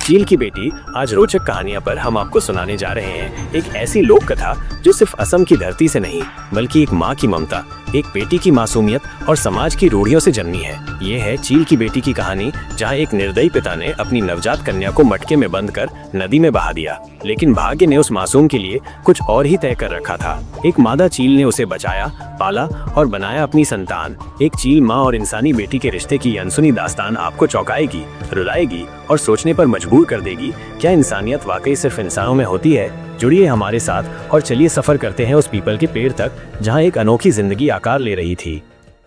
चील की बेटी आज रोचक कहानियां पर हम आपको सुनाने जा रहे हैं एक ऐसी लोक कथा जो सिर्फ असम की धरती से नहीं बल्कि एक माँ की ममता, एक बेटी की मासूमियत और समाज की रूढ़ियों से जन्मी है। ये है चील की बेटी की कहानी, जहाँ एक निर्दयी पिता ने अपनी नवजात कन्या को मटके में बंद कर नदी में बहा दिया, लेकिन भाग्य ने उस मासूम के लिए कुछ और ही तय कर रखा था। एक मादा चील ने उसे बचाया, पाला और बनाया अपनी संतान। एक चील माँ और इंसानी बेटी के रिश्ते की अनसुनी दास्तान आपको चौंकाएगी, रुलाएगी और सोचने पर मजबूर कर देगी। क्या इंसानियत वाकई सिर्फ इंसानों में होती है? जुड़िए हमारे साथ और चलिए सफर करते हैं उस पीपल के पेड़ तक जहां एक अनोखी जिंदगी आकार ले रही थी।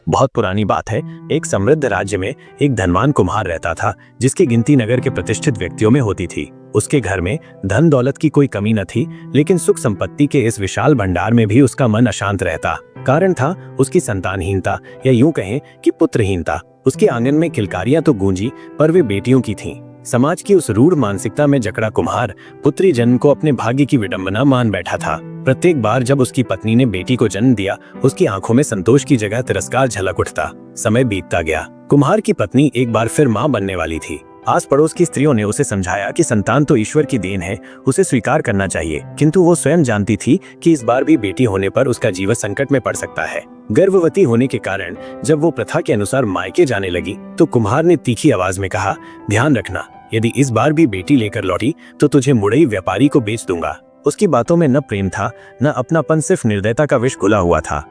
बहुत पुरानी बात है, एक समृद्ध राज्य में एक धनवान कुम्हार रहता था जिसकी गिनती नगर के प्रतिष्ठित व्यक्तियों में होती थी। उसके घर में धन दौलत की कोई कमी न थी, लेकिन सुख संपत्ति के इस विशाल भंडार में भी उसका मन अशांत रहता। कारण था उसकी संतानहीनता, या यूं कहें कि पुत्रहीनता। उसके आंगन में किलकारियां तो गूंजी, पर वे बेटियों की थीं। समाज की उस रूढ़ मानसिकता में जकड़ा कुम्हार पुत्री जन्म को अपने भाग्य की विडंबना मान बैठा था। प्रत्येक बार जब उसकी पत्नी ने बेटी को जन्म दिया, उसकी आंखों में संतोष की जगह तिरस्कार झलक उठता। समय बीतता गया। कुम्हार की पत्नी एक बार फिर मां बनने वाली थी। आस पड़ोस की स्त्रियों ने उसे समझाया कि संतान तो ईश्वर की देन है, उसे स्वीकार करना चाहिए, किंतु वो स्वयं जानती थी कि इस बार भी बेटी होने पर उसका जीवन संकट में पड़ सकता है। गर्भवती होने के कारण जब वो प्रथा के अनुसार मायके जाने लगी तो कुम्हार ने तीखी आवाज में कहा, ध्यान रखना, यदि इस बार भी बेटी लेकर लौटी तो तुझे मुड़ई व्यापारी को बेच दूंगा। उसकी बातों में न प्रेम था, न अपनापन, सिर्फ निर्दयता का विष घुला हुआ था।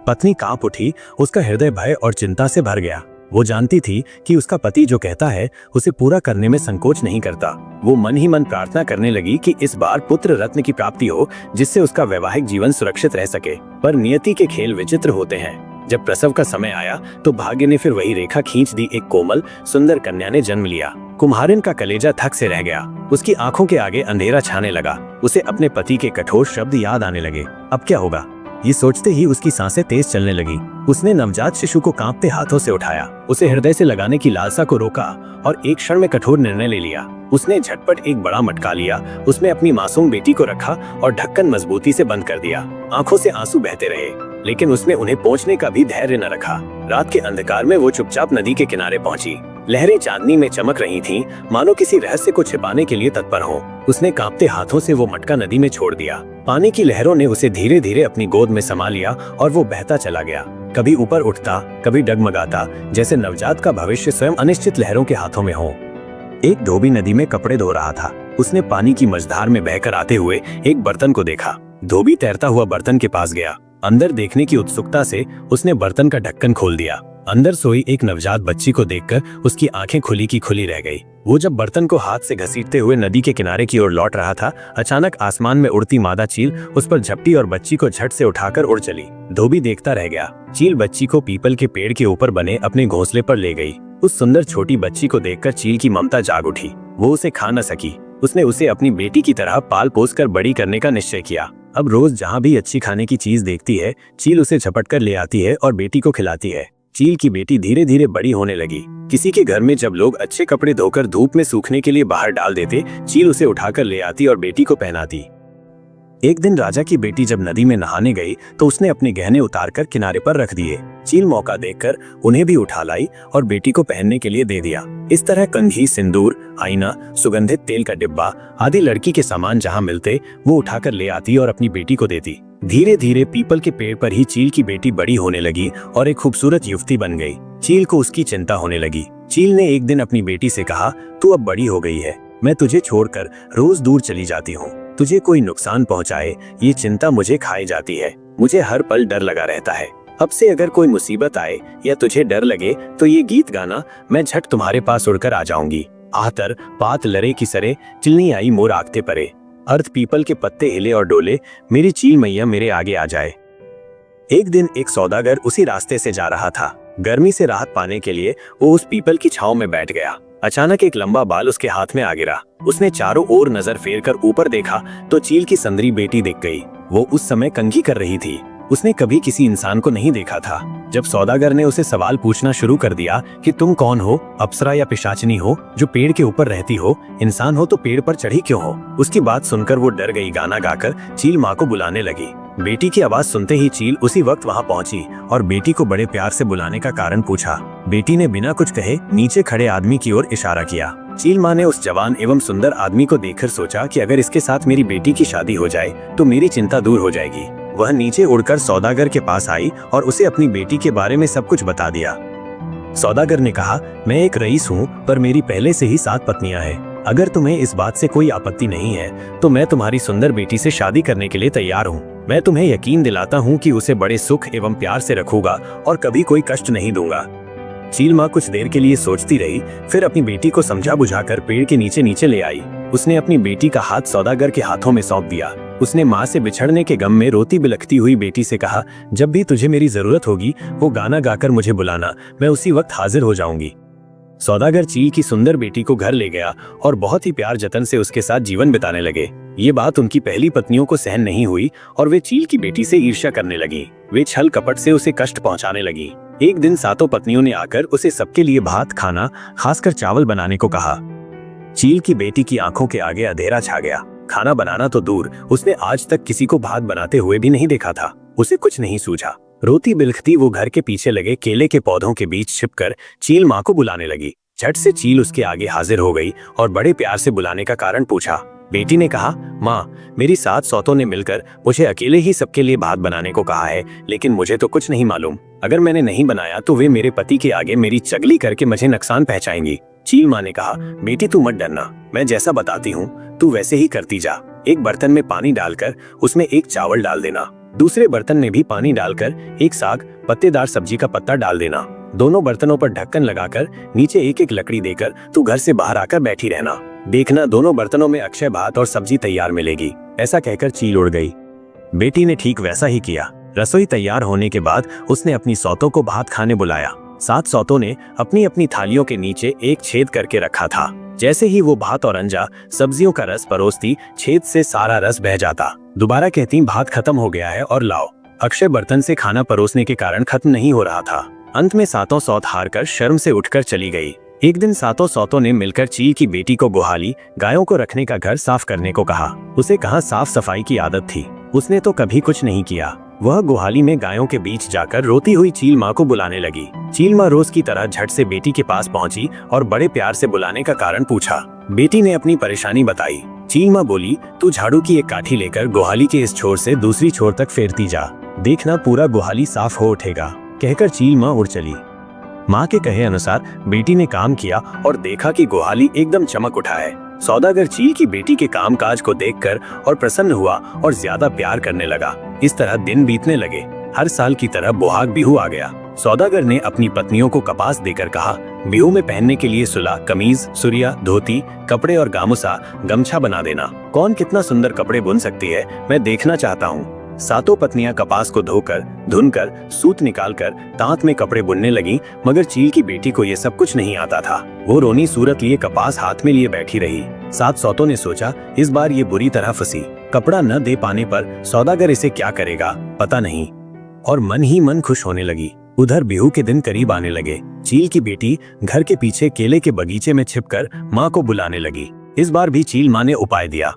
पत्नी कांप उठी, उसका हृदय भय और चिंता से भर गया। वो जानती थी कि उसका पति जो कहता है उसे पूरा करने में संकोच नहीं करता। वो मन ही मन प्रार्थना करने लगी कि इस बार पुत्र रत्न की प्राप्ति हो, जिससे उसका वैवाहिक जीवन सुरक्षित रह सके। पर नियति के खेल विचित्र होते हैं। जब प्रसव का समय आया तो भाग्य ने फिर वही रेखा खींच दी। एक कोमल सुंदर कन्या ने जन्म लिया। कुम्हारिन का कलेजा थक से रह गया। उसकी आंखों के आगे अंधेरा छाने लगा। उसे अपने पति के कठोर शब्द याद आने लगे। अब क्या होगा, ये सोचते ही उसकी सांसें तेज चलने लगी। उसने नवजात शिशु को कांपते हाथों से उठाया, उसे हृदय से लगाने की लालसा को रोका और एक क्षण में कठोर निर्णय ले लिया। उसने झटपट एक बड़ा मटका लिया, उसमें अपनी मासूम बेटी को रखा और ढक्कन मजबूती से बंद कर दिया। आंखों से आंसू बहते रहे, लेकिन उसने उन्हें पोंछने का भी धैर्य न रखा। रात के अंधकार में वो चुपचाप नदी के किनारे पहुंची। लहरें चांदनी में चमक रही थीं, मानो किसी रहस्य को छिपाने के लिए तत्पर हो। उसने कांपते हाथों से वो मटका नदी में छोड़ दिया। पानी की लहरों ने उसे धीरे धीरे अपनी गोद में समा लिया और वो बहता चला गया, कभी ऊपर उठता, कभी डगमगाता, जैसे नवजात का भविष्य स्वयं अनिश्चित लहरों के हाथों में हो। एक धोबी नदी में कपड़े धो रहा था। उसने पानी की मझधार में बहकर आते हुए एक बर्तन को देखा। धोबी तैरता हुआ बर्तन के पास गया। अंदर देखने की उत्सुकता से उसने बर्तन का ढक्कन खोल दिया। अंदर सोई एक नवजात बच्ची को देखकर उसकी आंखें खुली की खुली रह गई। वो जब बर्तन को हाथ से घसीटते हुए नदी के किनारे की ओर लौट रहा था, अचानक आसमान में उड़ती मादा चील उस पर झपटी और बच्ची को झट से उठाकर उड़ चली। धोबी देखता रह गया। चील बच्ची को पीपल के पेड़ के ऊपर बने अपने घोंसले पर ले गई। उस सुंदर छोटी बच्ची को देखकर चील की ममता जाग उठी। वो उसे खा न सकी। उसने उसे अपनी बेटी की तरह पाल पोस कर बड़ी करने का निश्चय किया। अब रोज जहाँ भी अच्छी खाने की चीज देखती है, चील उसे झपट कर ले आती है और बेटी को खिलाती है। चील की बेटी धीरे धीरे बड़ी होने लगी। किसी के घर में जब लोग अच्छे कपड़े धोकर धूप में सूखने के लिए बाहर डाल देते, चील उसे उठाकर ले आती और बेटी को पहनाती। एक दिन राजा की बेटी जब नदी में नहाने गई तो उसने अपने गहने उतारकर किनारे पर रख दिए। चील मौका देखकर उन्हें भी उठा लाई और बेटी को पहनने के लिए दे दिया। इस तरह कंघी, सिंदूर, आईना, सुगंधित तेल का डिब्बा आदि लड़की के सामान जहाँ मिलते वो उठाकर ले आती और अपनी बेटी को देती। धीरे धीरे पीपल के पेड़ पर ही चील की बेटी बड़ी होने लगी और एक खूबसूरत युवती बन गई। चील को उसकी चिंता होने लगी। चील ने एक दिन अपनी बेटी से कहा, तू अब बड़ी हो गई है, मैं तुझे छोड़कर रोज दूर चली जाती हूँ। तुझे कोई नुकसान पहुँचाए ये चिंता मुझे खाई जाती है। मुझे हर पल डर लगा रहता है। अब से अगर कोई मुसीबत आए या तुझे डर लगे तो ये गीत गाना, मैं झट तुम्हारे पास उड़कर आ जाऊंगी। आहतर पात लरे की सरे, चिलनी आई मोर आगते परे। अर्थ पीपल के पत्ते हिले और डोले, मेरी चील मैया मेरे आगे आ जाए। एक दिन एक सौदागर उसी रास्ते से जा रहा था। गर्मी से राहत पाने के लिए वो उस पीपल की छांव में बैठ गया। अचानक एक लंबा बाल उसके हाथ में आ गिरा। उसने चारों ओर नजर फेरकर ऊपर देखा तो चील की संदरी बेटी दिख गई। वो उस समय कंघी कर रही थी। उसने कभी किसी इंसान को नहीं देखा था। जब सौदागर ने उसे सवाल पूछना शुरू कर दिया कि तुम कौन हो, अप्सरा या पिशाचनी हो जो पेड़ के ऊपर रहती हो, इंसान हो तो पेड़ पर चढ़ी क्यों हो? उसकी बात सुनकर वो डर गई। गाना गाकर चील माँ को बुलाने लगी। बेटी की आवाज सुनते ही चील उसी वक्त वहां पहुंची और बेटी को बड़े प्यार से बुलाने का कारण पूछा। बेटी ने बिना कुछ कहे नीचे खड़े आदमी की ओर इशारा किया। चील माँ ने उस जवान एवं सुंदर आदमी को देखकर सोचा कि अगर इसके साथ मेरी बेटी की शादी हो जाए तो मेरी चिंता दूर हो जाएगी। वह नीचे उड़कर सौदागर के पास आई और उसे अपनी बेटी के बारे में सब कुछ बता दिया। सौदागर ने कहा, मैं एक रईस हूँ, पर मेरी पहले से ही 7 पत्नियां हैं। अगर तुम्हें इस बात से कोई आपत्ति नहीं है तो मैं तुम्हारी सुंदर बेटी से शादी करने के लिए तैयार हूँ। मैं तुम्हें यकीन दिलाता हूँ कि उसे बड़े सुख एवं प्यार से रखूंगा और कभी कोई कष्ट नहीं दूंगा। चील माँ कुछ देर के लिए सोचती रही, फिर अपनी बेटी को समझा बुझाकर पेड़ के नीचे ले आई। उसने अपनी बेटी का हाथ सौदागर के हाथों में सौंप दिया। उसने माँ से बिछड़ने के गम में रोती बिलखती हुई बेटी से कहा, जब भी तुझे मेरी जरूरत होगी वो गाना गाकर मुझे बुलाना, मैं उसी वक्त हाजिर हो जाऊंगी। सौदागर चील की सुंदर बेटी को घर ले गया और बहुत ही प्यार जतन से उसके साथ जीवन बिताने लगे। ये बात उनकी पहली पत्नियों को सहन नहीं हुई और वे चील की बेटी से ईर्ष्या करने लगी। वे छल कपट से उसे कष्ट पहुंचाने लगी। एक दिन 7 पत्नियों ने आकर उसे सबके लिए भात खाना, खासकर चावल बनाने को कहा। चील की बेटी की आंखों के आगे अंधेरा छा गया। खाना बनाना तो दूर, उसने आज तक किसी को भात बनाते हुए भी नहीं देखा था। उसे कुछ नहीं सूझा। रोती बिलखती वो घर के पीछे लगे केले के पौधों के बीच छिपकर चील माँ को बुलाने लगी। झट से चील उसके आगे हाजिर हो गई और बड़े प्यार से बुलाने का कारण पूछा। बेटी ने कहा, माँ, मेरी 7 सौतों ने मिलकर मुझे अकेले ही सबके लिए भात बनाने को कहा है, लेकिन मुझे तो कुछ नहीं मालूम। अगर मैंने नहीं बनाया तो वे मेरे पति के आगे मेरी चगली करके मुझे नुकसान पहुंचाएंगी। चील माँ ने कहा, बेटी तू मत डरना, मैं जैसा बताती हूँ तू वैसे ही करती जा। एक बर्तन में पानी डालकर उसमें एक चावल डाल देना, दूसरे बर्तन में भी पानी डालकर एक साग पत्तेदार सब्जी का पत्ता डाल देना। दोनों बर्तनों पर ढक्कन लगाकर नीचे एक एक लकड़ी देकर तू घर से बाहर आकर बैठी रहना। देखना दोनों बर्तनों में अक्षय भात और सब्जी तैयार मिलेगी। ऐसा कहकर चील उड़ गई। बेटी ने ठीक वैसा ही किया। रसोई तैयार होने के बाद उसने अपनी सौतों को भात खाने बुलाया। 7 सौतों ने अपनी अपनी थालियों के नीचे एक छेद करके रखा था। जैसे ही वो भात और अंजा सब्जियों का रस परोसती, छेद से सारा रस बह जाता। दोबारा कहती, भात खत्म हो गया है और लाओ। अक्षय बर्तन से खाना परोसने के कारण खत्म नहीं हो रहा था। अंत में 7 सौत हार कर शर्म से उठकर चली गई। एक दिन 7 सौतों ने मिलकर चील की बेटी को गुहाली, गायों को रखने का घर साफ करने को कहा। उसे कहाँ साफ सफाई की आदत थी, उसने तो कभी कुछ नहीं किया। वह गुहाली में गायों के बीच जाकर रोती हुई चील माँ को बुलाने लगी। चील माँ रोज की तरह झट से बेटी के पास पहुंची और बड़े प्यार से बुलाने का कारण पूछा। बेटी ने अपनी परेशानी बताई। चील माँ बोली, तू झाड़ू की एक काठी लेकर गुहाली के इस छोर से दूसरी छोर तक फेरती जा, देखना पूरा गुहाली साफ हो उठेगा। कहकर चील माँ उड़ चली। माँ के कहे अनुसार बेटी ने काम किया और देखा कि गुहाली एकदम चमक उठा है। सौदागर चील की बेटी के कामकाज को देखकर और प्रसन्न हुआ और ज्यादा प्यार करने लगा। इस तरह दिन बीतने लगे। हर साल की तरह बोहाग बिहू आ गया। सौदागर ने अपनी पत्नियों को कपास देकर कहा, बिहू में पहनने के लिए सुला, कमीज, सुरिया, धोती, कपड़े और गामुसा, गमछा बना देना। कौन कितना सुंदर कपड़े बुन सकती है, मैं देखना चाहता हूँ। 7 पत्नियां कपास को धोकर, धुनकर, सूत निकालकर तांत में कपड़े बुनने लगी, मगर चील की बेटी को ये सब कुछ नहीं आता था। वो रोनी सूरत लिए कपास हाथ में लिए बैठी रही। 7 सौतों ने सोचा, इस बार ये बुरी तरह फंसी। कपड़ा न दे पाने पर सौदागर इसे क्या करेगा पता नहीं, और मन ही मन खुश होने लगी। उधर बिहू के दिन करीब आने लगे। चील की बेटी घर के पीछे केले के बगीचे में छिपकर माँ को बुलाने लगी। इस बार भी चील माँ ने उपाय दिया।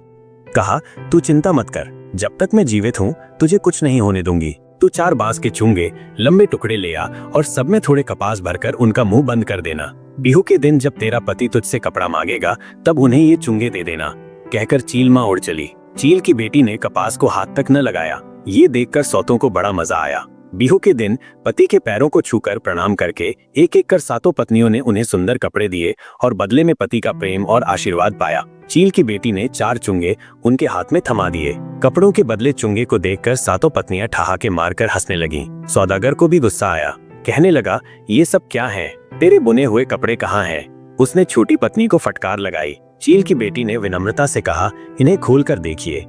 कहा, तू चिंता मत कर, जब तक मैं जीवित हूँ तुझे कुछ नहीं होने दूंगी। तू 4 बांस के चुंगे लंबे टुकड़े ले आ और सब में थोड़े कपास भरकर उनका मुंह बंद कर देना। बिहू के दिन जब तेरा पति तुझसे कपड़ा मांगेगा तब उन्हें ये चुंगे दे देना। कहकर चील माँ उड़ चली। चील की बेटी ने कपास को हाथ तक न लगाया। ये देखकर सौतों को बड़ा मजा आया। बिहू के दिन पति के पैरों को छूकर प्रणाम करके एक एक कर 7 पत्नियों ने उन्हें सुंदर कपड़े दिए और बदले में पति का प्रेम और आशीर्वाद पाया। चील की बेटी ने 4 चुंगे उनके हाथ में थमा दिए। कपड़ों के बदले चुंगे को देखकर 7 पत्नियां ठहाके मारकर हंसने लगीं। सौदागर को भी गुस्सा आया। कहने लगा, ये सब क्या है, तेरे बुने हुए कपड़े कहाँ हैं? उसने छोटी पत्नी को फटकार लगाई। चील की बेटी ने विनम्रता से कहा, इन्हें खोल कर देखिए।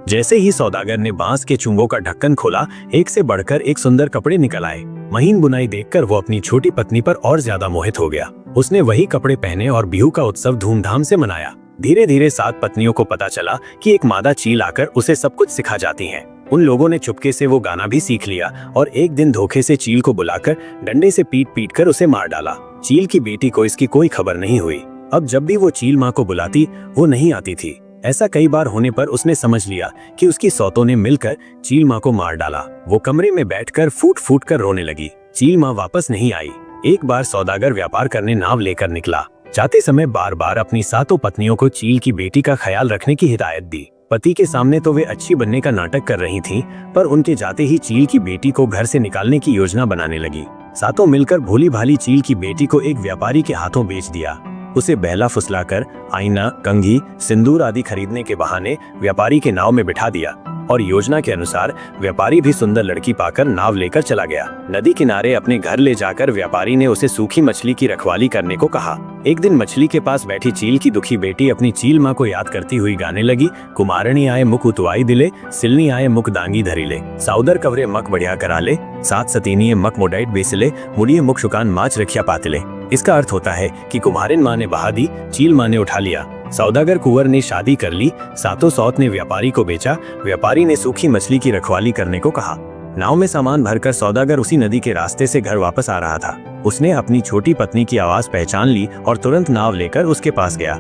जैसे ही सौदागर ने बांस के चुंगों का ढक्कन खोला, एक से बढ़कर एक सुंदर कपड़े निकल आए। महीन बुनाई देखकर वो अपनी छोटी पत्नी पर और ज्यादा मोहित हो गया। उसने वही कपड़े पहने और बिहू का उत्सव धूमधाम से मनाया। धीरे धीरे 7 पत्नियों को पता चला कि एक मादा चील आकर उसे सब कुछ सिखा जाती है। उन लोगों ने चुपके से वो गाना भी सीख लिया और एक दिन धोखे से चील को बुलाकर डंडे से पीट पीट कर उसे मार डाला। चील की बेटी को इसकी कोई खबर नहीं हुई। अब जब भी वो चील माँ को बुलाती वो नहीं आती थी। ऐसा कई बार होने पर उसने समझ लिया कि उसकी सौतों ने मिलकर चील माँ को मार डाला। वो कमरे में बैठकर फूट फूट कर रोने लगी। चील माँ वापस नहीं आई। एक बार सौदागर व्यापार करने नाव लेकर निकला। जाते समय बार बार अपनी सातों पत्नियों को चील की बेटी का ख्याल रखने की हिदायत दी। पति के सामने तो वे अच्छी बनने का नाटक कर रही थीं, पर उनके जाते ही चील की बेटी को घर से निकालने की योजना बनाने लगी। सातों मिलकर भोली भाली चील की बेटी को एक व्यापारी के हाथों बेच दिया। उसे बहला फुसलाकर आईना, कंघी, सिंदूर आदि खरीदने के बहाने व्यापारी के नाव में बिठा दिया और योजना के अनुसार व्यापारी भी सुंदर लड़की पाकर नाव लेकर चला गया। नदी किनारे अपने घर ले जाकर व्यापारी ने उसे सूखी मछली की रखवाली करने को कहा। एक दिन मछली के पास बैठी चील की दुखी बेटी अपनी चील माँ को याद करती हुई गाने लगी। कुमारणी आए मुख उतवाई दिले, सिलनी आए मुख दांगी धरी ले, साउदर कवरे मक बढ़िया करा ले, सात सतीनिये मक मोडाइट बेसले, मुड़िए मुख शुकान माच रखिया पातले। इसका अर्थ होता है कि कुम्हारिन माँ ने बहा दी, चील माँ ने उठा लिया। सौदागर कुंवर ने शादी कर ली, सातों सौत ने व्यापारी को बेचा, व्यापारी ने सूखी मछली की रखवाली करने को कहा। नाव में सामान भरकर सौदागर उसी नदी के रास्ते से घर वापस आ रहा था। उसने अपनी छोटी पत्नी की आवाज पहचान ली और तुरंत नाव लेकर उसके पास गया।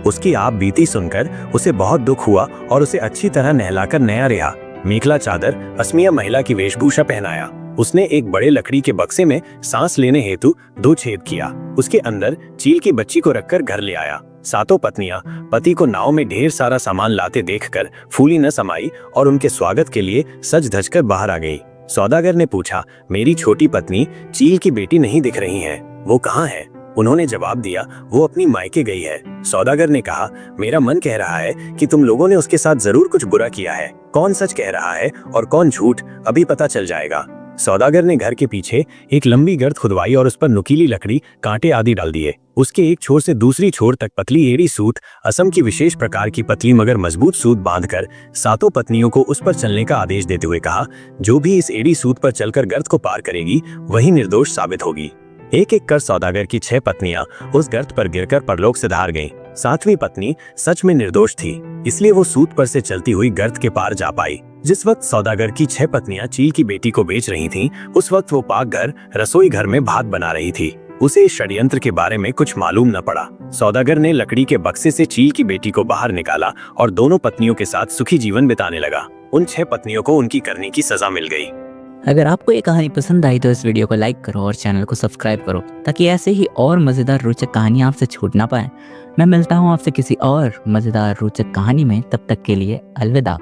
उसकी आप बीती सुनकर उसे बहुत दुख हुआ और उसे अच्छी तरह नहलाकर नया रिहा, मेखला चादर, असमिया महिला की वेशभूषा पहनाया। उसने एक बड़े लकड़ी के बक्से में सांस लेने हेतु 2 छेद किया। उसके अंदर चील की बच्ची को रखकर घर ले आया। सातों पत्नियां पति को नाव में ढेर सारा सामान लाते देखकर फूली न समाई और उनके स्वागत के लिए सज धज कर बाहर आ गई। सौदागर ने पूछा, मेरी छोटी पत्नी चील की बेटी नहीं दिख रही है, वो कहाँ है? उन्होंने जवाब दिया, वो अपनी मायके गई है। सौदागर ने कहा, मेरा मन कह रहा है कि तुम लोगों ने उसके साथ जरूर कुछ बुरा किया है। कौन सच कह रहा है और कौन झूठ, अभी पता चल जाएगा। सौदागर ने घर के पीछे एक लंबी गर्त खुदवाई और उस पर नुकीली लकड़ी, कांटे आदि डाल दिए। उसके एक छोर से दूसरी छोर तक पतली एड़ी सूत, असम की विशेष प्रकार की पतली मगर मजबूत सूत बांधकर सातों पत्नियों को उस पर चलने का आदेश देते हुए कहा, जो भी इस एड़ी सूत पर चलकर गर्त को पार करेगी वही निर्दोष साबित होगी। एक एक कर सौदागर की 6 पत्नियां उस गर्त पर गिरकर परलोक से धार गईं। 7वीं पत्नी सच में निर्दोष थी, इसलिए वो सूत पर से चलती हुई गर्त के पार जा पाई। जिस वक्त सौदागर की 6 पत्नियां चील की बेटी को बेच रही थीं, उस वक्त वो पाक घर रसोई घर में भात बना रही थी। उसे इस षड्यंत्र के बारे में कुछ मालूम न पड़ा। सौदागर ने लकड़ी के बक्से से चील की बेटी को बाहर निकाला और दोनों पत्नियों के साथ सुखी जीवन बिताने लगा। उन 6 पत्नियों को उनकी करनी की सजा मिल गई। अगर आपको ये कहानी पसंद आई तो इस वीडियो को लाइक करो और चैनल को सब्सक्राइब करो, ताकि ऐसे ही और मज़ेदार रोचक कहानियाँ आपसे छूट ना पाए। मैं मिलता हूँ आपसे किसी और मज़ेदार रोचक कहानी में, तब तक के लिए अलविदा।